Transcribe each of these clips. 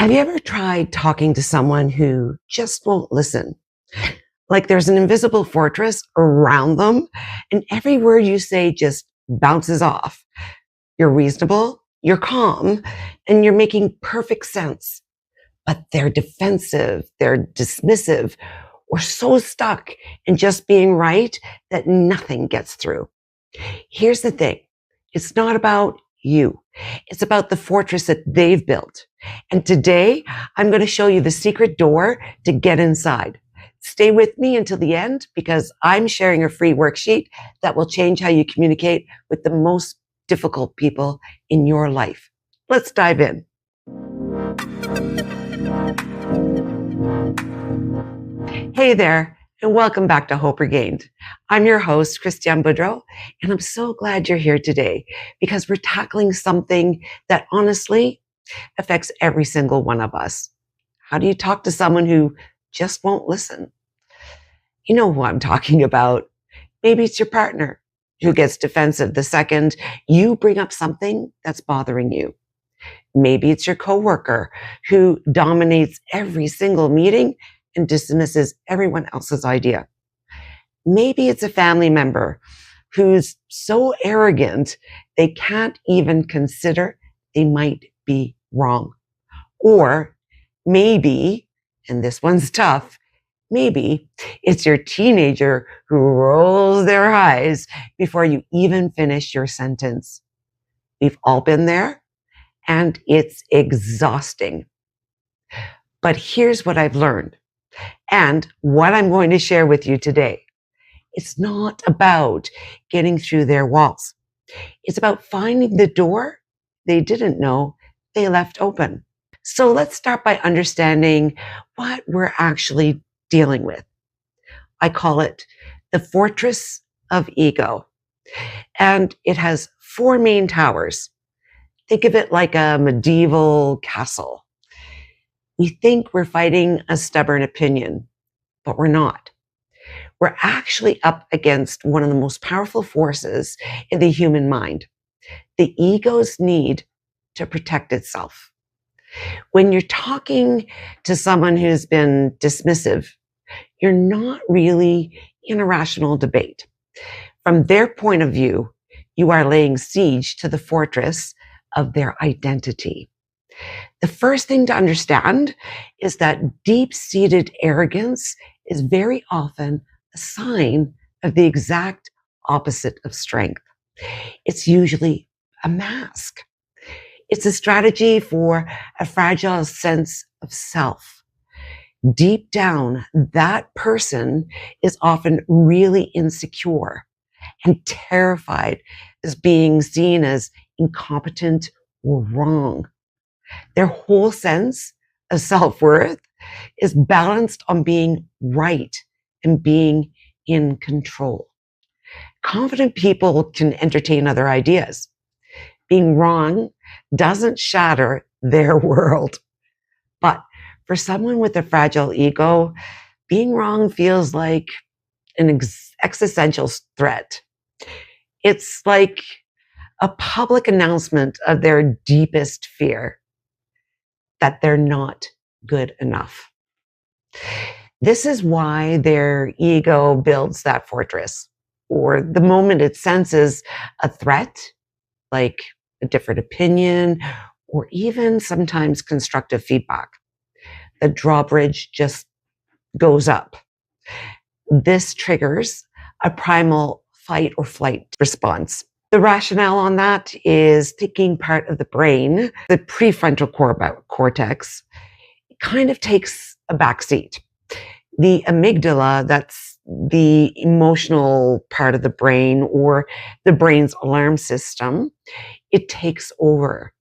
Have you ever tried talking to someone who just won't listen? Like there's an invisible fortress around them, and every word you say just bounces off. You're reasonable, you're calm, and you're making perfect sense. But they're defensive, they're dismissive, or so stuck in just being right that nothing gets through. Here's the thing. It's not about you. It's about the fortress that they've built. And today, I'm going to show you the secret door to get inside. Stay with me until the end because I'm sharing a free worksheet that will change how you communicate with the most difficult people in your life. Let's dive in. Hey there, and welcome back to Hope Regained. I'm your host, Christiane Boudreau, and I'm so glad you're here today because we're tackling something that honestly affects every single one of us. How do you talk to someone who just won't listen? You know who I'm talking about. Maybe it's your partner who gets defensive the second you bring up something that's bothering you. Maybe it's your coworker who dominates every single meeting and dismisses everyone else's idea. Maybe it's a family member who's so arrogant they can't even consider they might be wrong. Or maybe, and this one's tough, maybe it's your teenager who rolls their eyes before you even finish your sentence. We've all been there, and it's exhausting. But here's what I've learned and what I'm going to share with you today. It's not about getting through their walls. It's about finding the door they didn't know they left open. So let's start by understanding what we're actually dealing with. I call it the fortress of ego. And it has 4 main towers. Think of it like a medieval castle. We think we're fighting a stubborn opinion, but we're not. We're actually up against one of the most powerful forces in the human mind, the ego's need to protect itself. When you're talking to someone who's been dismissive, you're not really in a rational debate. From their point of view, you are laying siege to the fortress of their identity. The first thing to understand is that deep-seated arrogance is very often a sign of the exact opposite of strength. It's usually a mask. It's a strategy for a fragile sense of self. Deep down, that person is often really insecure and terrified as being seen as incompetent or wrong. Their whole sense of self-worth is balanced on being right and being in control. Confident people can entertain other ideas. Being wrong doesn't shatter their world. But for someone with a fragile ego, being wrong feels like an existential threat. It's like a public announcement of their deepest fear, that they're not good enough. This is why their ego builds that fortress, or the moment it senses a threat, like a different opinion, or even sometimes constructive feedback, the drawbridge just goes up. This triggers a primal fight or flight response. The rationale on that is thinking part of the brain, the prefrontal cortex, kind of takes a backseat. The amygdala, that's the emotional part of the brain or the brain's alarm system, it takes over.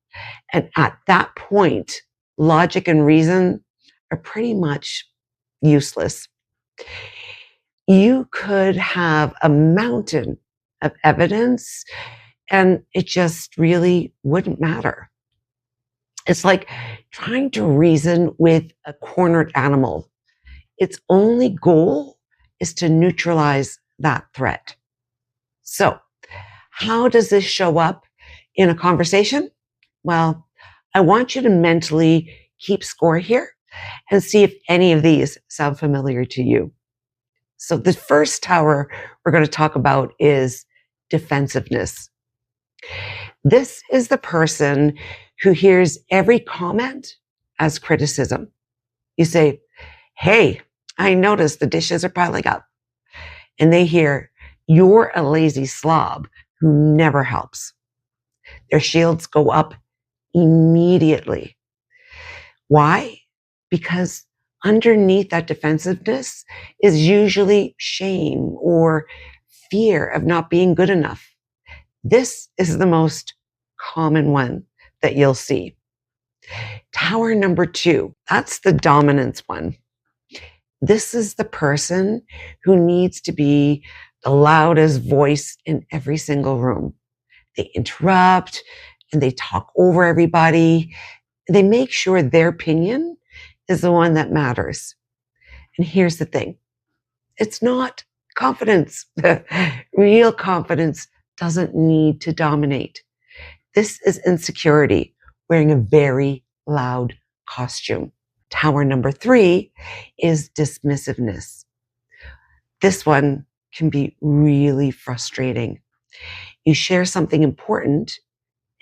And at that point, logic and reason are pretty much useless. You could have a mountain of evidence and it just really wouldn't matter. It's like trying to reason with a cornered animal. Its only goal is to neutralize that threat. So, how does this show up in a conversation? Well, I want you to mentally keep score here and see if any of these sound familiar to you. So the first tower we're going to talk about is defensiveness. This is the person who hears every comment as criticism. You say, hey, I noticed the dishes are piling up. And they hear, you're a lazy slob who never helps. Their shields go up immediately. Why? Because underneath that defensiveness is usually shame or fear of not being good enough. This is the most common one that you'll see. Tower number 2, that's the dominance one. This is the person who needs to be the loudest voice in every single room. They interrupt and they talk over everybody. They make sure their opinion is the one that matters. And here's the thing. It's not confidence. Real confidence doesn't need to dominate. This is insecurity wearing a very loud costume. Tower number 3 is dismissiveness. This one can be really frustrating. You share something important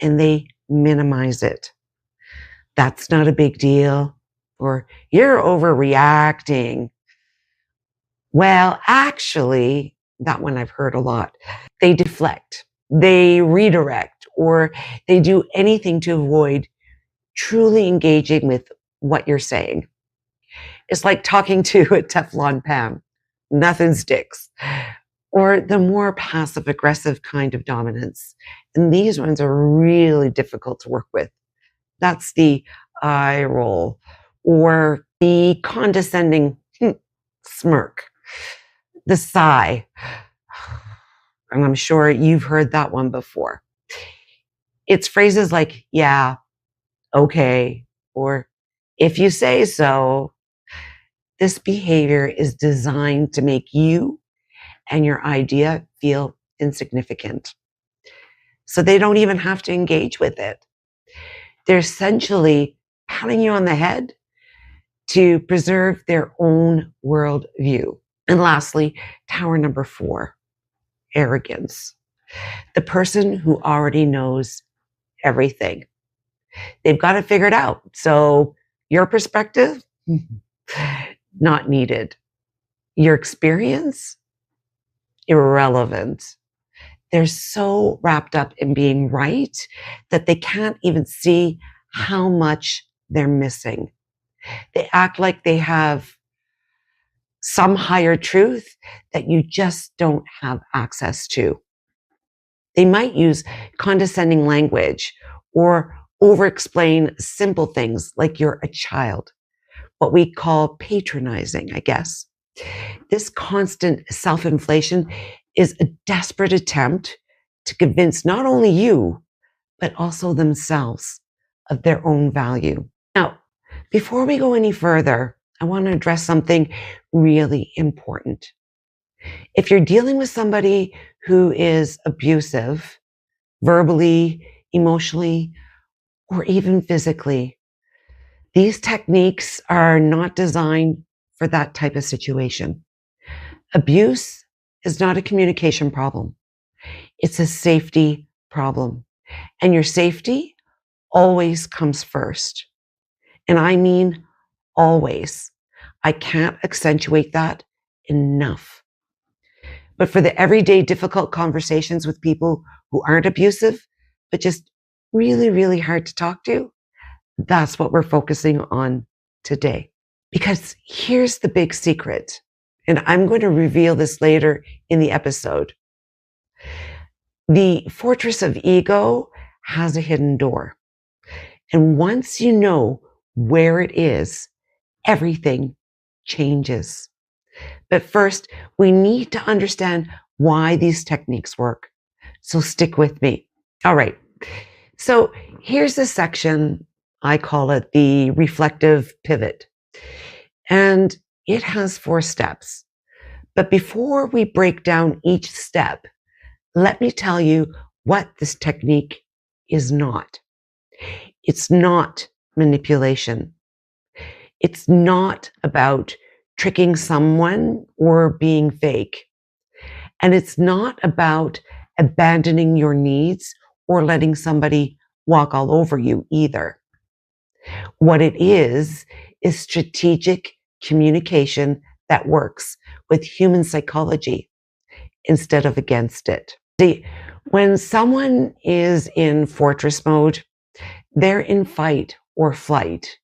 and they minimize it. That's not a big deal. Or you're overreacting. Well, actually, that one I've heard a lot. They deflect, they redirect, or they do anything to avoid truly engaging with what you're saying. It's like talking to a Teflon pan. Nothing sticks. Or the more passive aggressive kind of dominance. And these ones are really difficult to work with. That's the eye roll or the condescending smirk, the sigh. And I'm sure you've heard that one before. It's phrases like, yeah, okay, or if you say so. This behavior is designed to make you and your idea feel insignificant. So they don't even have to engage with it. They're essentially patting you on the head to preserve their own worldview. And lastly, tower number 4, arrogance. The person who already knows everything. They've got it figured out. So your perspective, not needed. Your experience, irrelevant. They're so wrapped up in being right that they can't even see how much they're missing. They act like they have some higher truth that you just don't have access to. They might use condescending language or over-explain simple things like you're a child, what we call patronizing, I guess. This constant self-inflation is a desperate attempt to convince not only you, but also themselves of their own value. Now, before we go any further, I want to address something really important. If you're dealing with somebody who is abusive, verbally, emotionally, or even physically, these techniques are not designed for that type of situation. Abuse is not a communication problem. It's a safety problem. And your safety always comes first. And I mean always. I can't accentuate that enough. But for the everyday difficult conversations with people who aren't abusive, but just really, really hard to talk to, that's what we're focusing on today. Because here's the big secret, and I'm going to reveal this later in the episode. The fortress of ego has a hidden door. And once you know where it is, everything changes. But first, we need to understand why these techniques work. So stick with me. All right. So here's a section, I call it the reflective pivot. And it has 4 steps. But before we break down each step, let me tell you what this technique is not. It's not manipulation. It's not about tricking someone or being fake. And it's not about abandoning your needs or letting somebody walk all over you either. What it is strategic communication that works with human psychology instead of against it. See, when someone is in fortress mode, they're in fight or flight.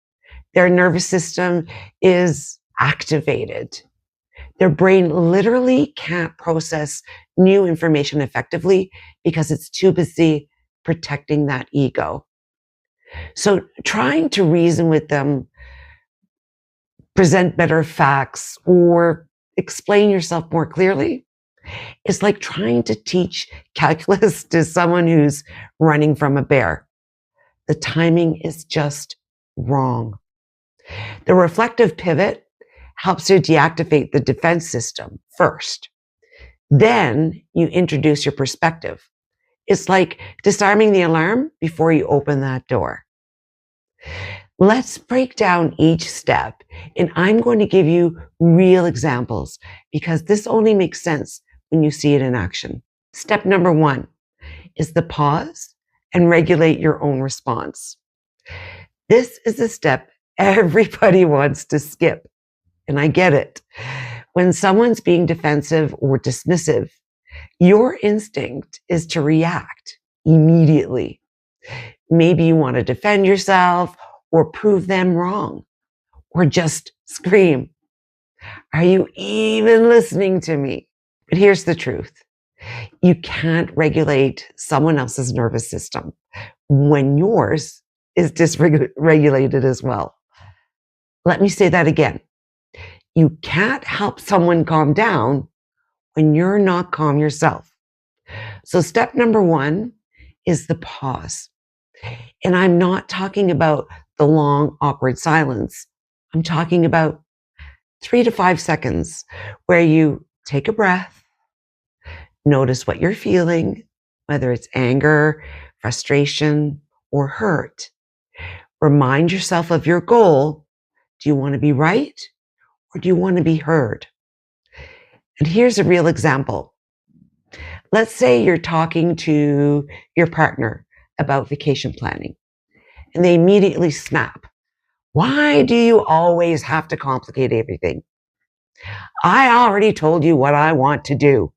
Their nervous system is activated. Their brain literally can't process new information effectively because it's too busy protecting that ego. So trying to reason with them, present better facts, or explain yourself more clearly is like trying to teach calculus to someone who's running from a bear. The timing is just wrong. The reflective pivot helps you deactivate the defense system first. Then you introduce your perspective. It's like disarming the alarm before you open that door. Let's break down each step, and I'm going to give you real examples because this only makes sense when you see it in action. Step number 1 is the pause and regulate your own response. This is a step everybody wants to skip, and I get it. When someone's being defensive or dismissive, your instinct is to react immediately. Maybe you want to defend yourself or prove them wrong, or just scream, "Are you even listening to me?" But here's the truth. You can't regulate someone else's nervous system when yours is dysregulated as well. Let me say that again. You can't help someone calm down when you're not calm yourself. So step number 1 is the pause. And I'm not talking about the long, awkward silence. I'm talking about 3 to 5 seconds where you take a breath, notice what you're feeling, whether it's anger, frustration, or hurt. Remind yourself of your goal. Do you want to be right or do you want to be heard? And here's a real example. Let's say you're talking to your partner about vacation planning and they immediately snap. "Why do you always have to complicate everything? I already told you what I want to do."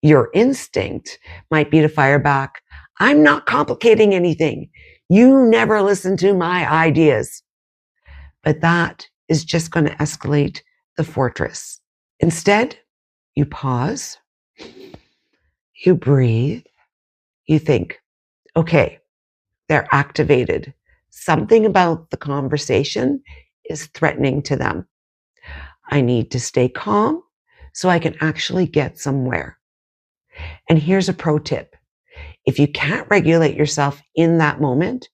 Your instinct might be to fire back, "I'm not complicating anything. You never listen to my ideas." But that is just going to escalate the fortress. Instead, you pause, you breathe, you think, okay, they're activated. Something about the conversation is threatening to them. I need to stay calm so I can actually get somewhere. And here's a pro tip. If you can't regulate yourself in that moment,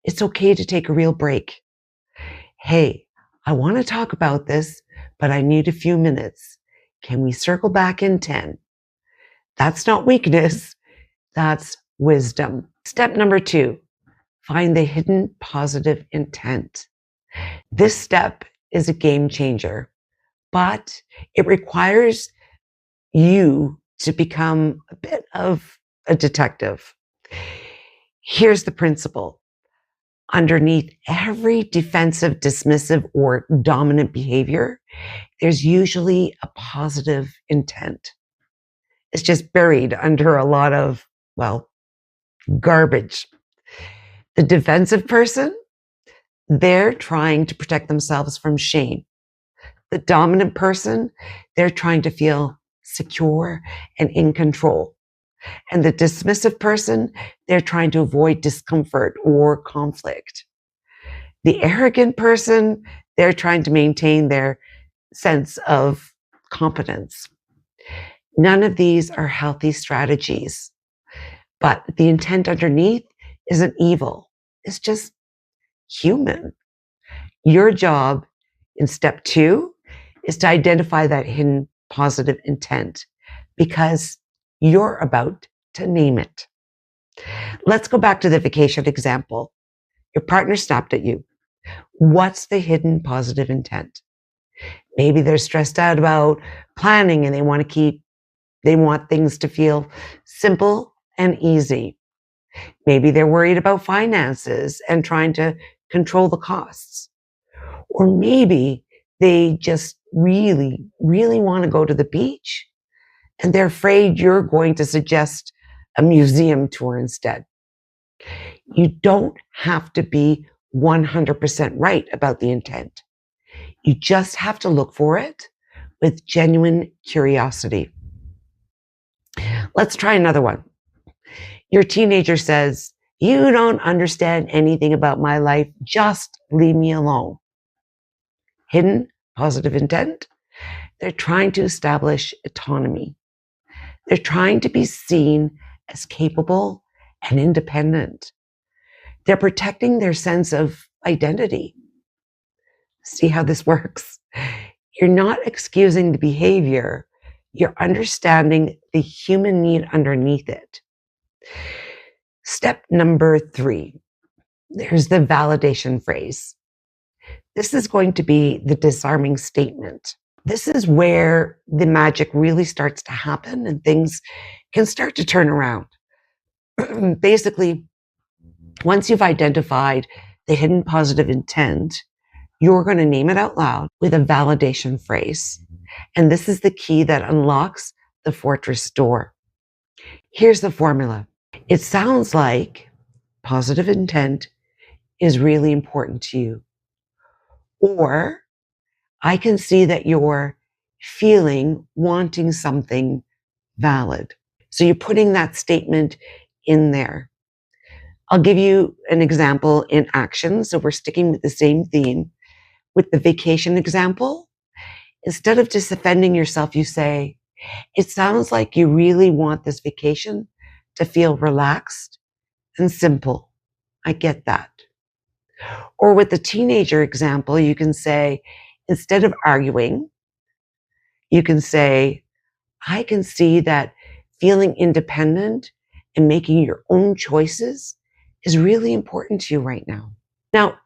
it's okay to take a real break. "Hey, I want to talk about this, but I need a few minutes. Can we circle back in 10? That's not weakness. That's wisdom. Step number 2, find the hidden positive intent. This step is a game changer, but it requires you to become a bit of a detective. Here's the principle. Underneath every defensive, dismissive, or dominant behavior, there's usually a positive intent. It's just buried under a lot of, garbage. The defensive person, they're trying to protect themselves from shame. The dominant person, they're trying to feel secure and in control. And the dismissive person, they're trying to avoid discomfort or conflict. The arrogant person, they're trying to maintain their sense of competence. None of these are healthy strategies, but the intent underneath isn't evil. It's just human. Your job in step 2 is to identify that hidden positive intent because you're about to name it. Let's go back to the vacation example. Your partner snapped at you. What's the hidden positive intent? Maybe they're stressed out about planning and they want things to feel simple and easy. Maybe they're worried about finances and trying to control the costs. Or maybe they just really, really want to go to the beach and they're afraid you're going to suggest a museum tour instead. You don't have to be 100% right about the intent. You just have to look for it with genuine curiosity. Let's try another one. Your teenager says, "You don't understand anything about my life. Just leave me alone." Hidden positive intent. They're trying to establish autonomy. They're trying to be seen as capable and independent. They're protecting their sense of identity. See how this works? You're not excusing the behavior. You're understanding the human need underneath it. Step number 3. There's the validation phrase. This is going to be the disarming statement. This is where the magic really starts to happen and things can start to turn around. Basically, once you've identified the hidden positive intent, you're going to name it out loud with a validation phrase. And this is the key that unlocks the fortress door. Here's the formula. It sounds like positive intent is really important to you. Or I can see that you're feeling wanting something valid. So you're putting that statement in there. I'll give you an example in action. So we're sticking with the same theme. With the vacation example, instead of just defending yourself, you say, "It sounds like you really want this vacation to feel relaxed and simple. I get that." Or with the teenager example, you can say, instead of arguing, you can say, "I can see that feeling independent and making your own choices is really important to you right now." Now,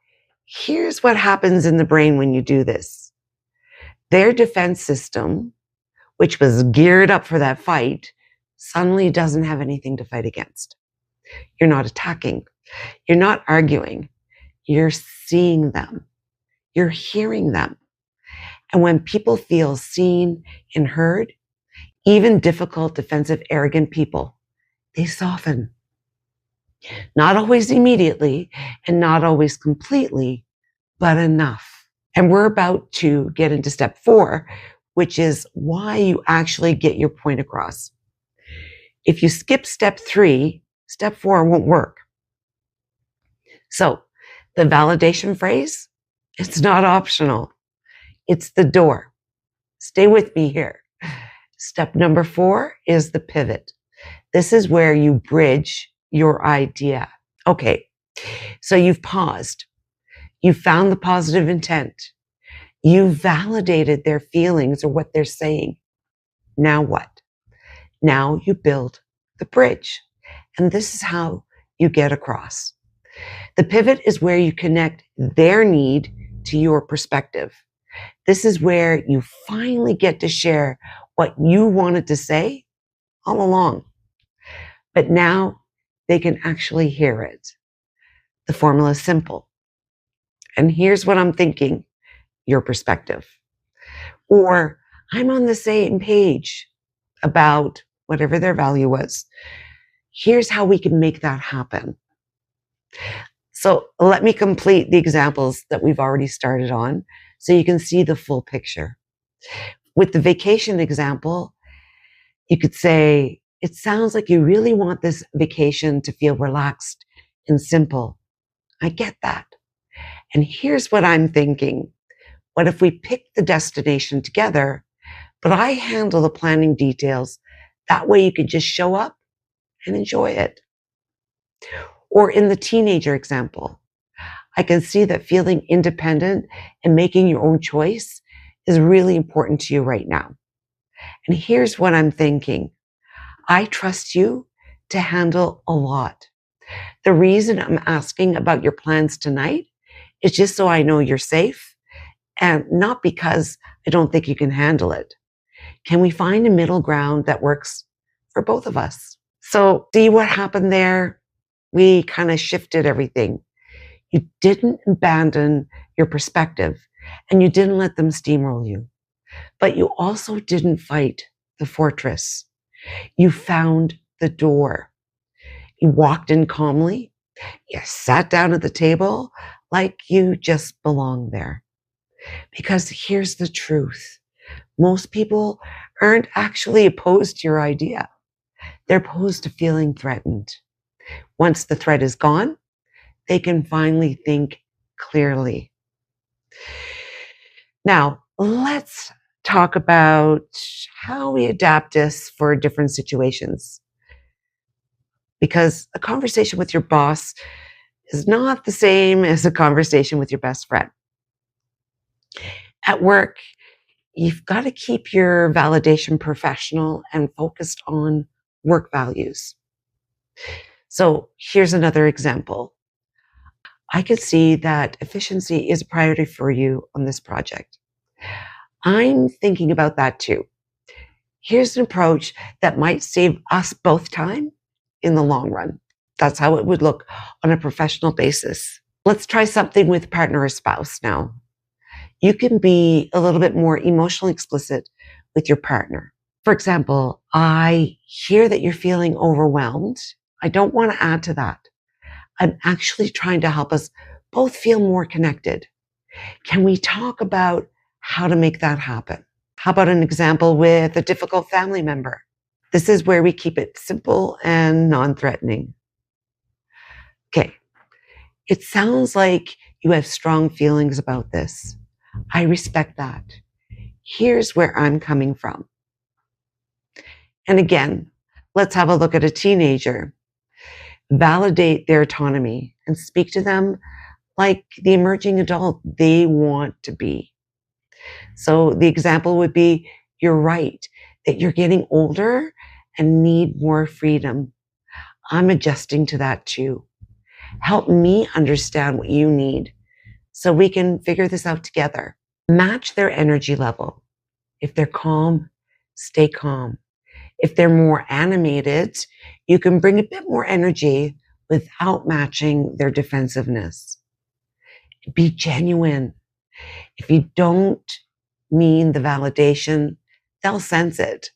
here's what happens in the brain when you do this. Their defense system, which was geared up for that fight, suddenly doesn't have anything to fight against. You're not attacking. You're not arguing. You're seeing them. You're hearing them. And when people feel seen and heard, even difficult, defensive, arrogant people, they soften. Not always immediately and not always completely, but enough. And we're about to get into step 4, which is why you actually get your point across. If you skip step 3, step 4 won't work. So the validation phrase, it's not optional. It's the door. Stay with me here. Step number 4 is the pivot. This is where you bridge your idea. Okay, so you've paused. You found the positive intent. You validated their feelings or what they're saying. Now what? Now you build the bridge. And this is how you get across. The pivot is where you connect their need to your perspective. This is where you finally get to share what you wanted to say all along. But now they can actually hear it. The formula is simple. And here's what I'm thinking, your perspective. Or I'm on the same page about whatever their value was. Here's how we can make that happen. So let me complete the examples that we've already started on so you can see the full picture. With the vacation example, you could say, "It sounds like you really want this vacation to feel relaxed and simple. I get that. And here's what I'm thinking. What if we pick the destination together, but I handle the planning details? That way you can just show up and enjoy it." Or in the teenager example, I can see that feeling independent and making your own choice is really important to you right now. And here's what I'm thinking. I trust you to handle a lot. The reason I'm asking about your plans tonight It's just so I know you're safe and not because I don't think you can handle it. Can we find a middle ground that works for both of us? So see what happened there? We kind of shifted everything. You didn't abandon your perspective and you didn't let them steamroll you, but you also didn't fight the fortress. You found the door. You walked in calmly. You sat down at the table like you just belonged there. Because here's the truth. Most people aren't actually opposed to your idea. They're opposed to feeling threatened. Once the threat is gone, they can finally think clearly. Now, let's talk about how we adapt this for different situations. Because a conversation with your boss is not the same as a conversation with your best friend. At work, you've got to keep your validation professional and focused on work values. So here's another example. I could see that efficiency is a priority for you on this project. I'm thinking about that too. Here's an approach that might save us both time in the long run. That's how it would look on a professional basis. Let's try something with partner or spouse now. You can be a little bit more emotionally explicit with your partner. For example, I hear that you're feeling overwhelmed. I don't want to add to that. I'm actually trying to help us both feel more connected. Can we talk about how to make that happen? How about an example with a difficult family member? This is where we keep it simple and non-threatening. Okay, it sounds like you have strong feelings about this. I respect that. Here's where I'm coming from. And again, let's have a look at a teenager. Validate their autonomy and speak to them like the emerging adult they want to be. So the example would be, you're right, that you're getting older and need more freedom. I'm adjusting to that too. Help me understand what you need so we can figure this out together. Match their energy level. If they're calm, stay calm. If they're more animated, you can bring a bit more energy without matching their defensiveness. Be genuine. If you don't mean the validation, they'll sense it.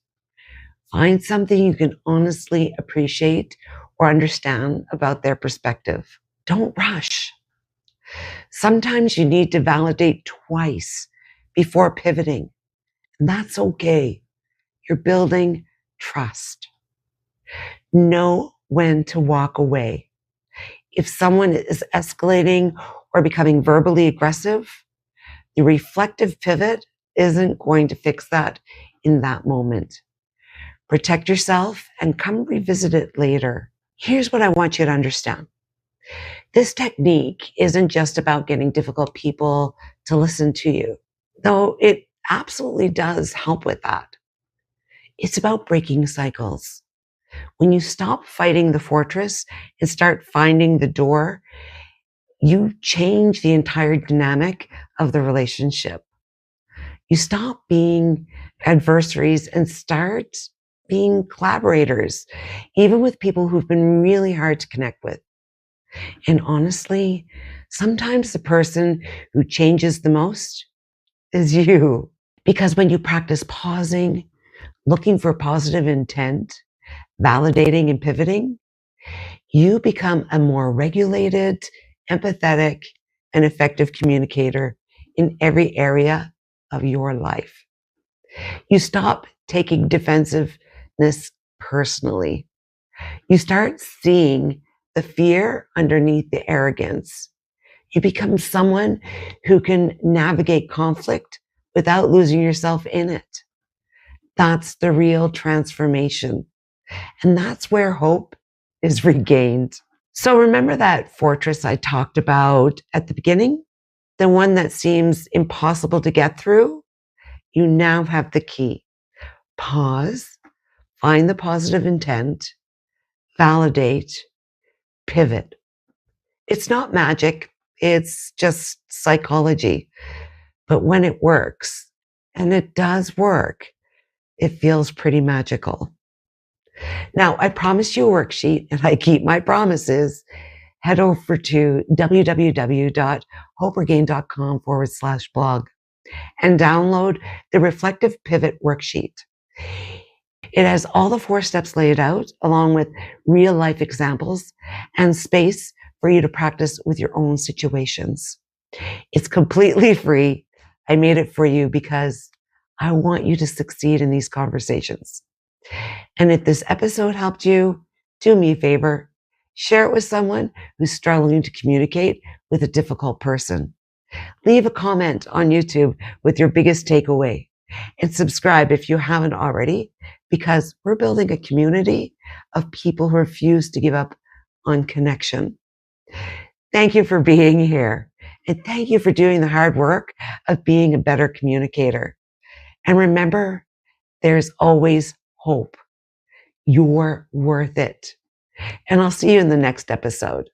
Find something you can honestly appreciate or understand about their perspective. Don't rush. Sometimes you need to validate twice before pivoting. And that's okay. You're building trust. Know when to walk away. If someone is escalating or becoming verbally aggressive, the reflective pivot isn't going to fix that in that moment. Protect yourself and come revisit it later. Here's what I want you to understand. This technique isn't just about getting difficult people to listen to you, though it absolutely does help with that. It's about breaking cycles. When you stop fighting the fortress and start finding the door, you change the entire dynamic of the relationship. You stop being adversaries and start being collaborators, even with people who've been really hard to connect with. And honestly, sometimes the person who changes the most is you. Because when you practice pausing, looking for positive intent, validating and pivoting, you become a more regulated, empathetic, and effective communicator in every area of your life. You stop taking defensiveness personally. You start seeing the fear underneath the arrogance. You become someone who can navigate conflict without losing yourself in it. That's the real transformation. And that's where hope is regained. So remember that fortress I talked about at the beginning? The one that seems impossible to get through? You now have the key. Pause, find the positive intent, validate, pivot. It's not magic. It's just psychology. But when it works, and it does work, it feels pretty magical. Now, I promised you a worksheet, and I keep my promises. Head over to www.hoperegain.com/blog and download the Reflective Pivot Worksheet. It has all the 4 steps laid out, along with real life examples and space for you to practice with your own situations. It's completely free. I made it for you because I want you to succeed in these conversations. And if this episode helped you, do me a favor, share it with someone who's struggling to communicate with a difficult person. Leave a comment on YouTube with your biggest takeaway and subscribe if you haven't already, because we're building a community of people who refuse to give up on connection. Thank you for being here, and thank you for doing the hard work of being a better communicator. And remember, there's always hope. You're worth it. And I'll see you in the next episode.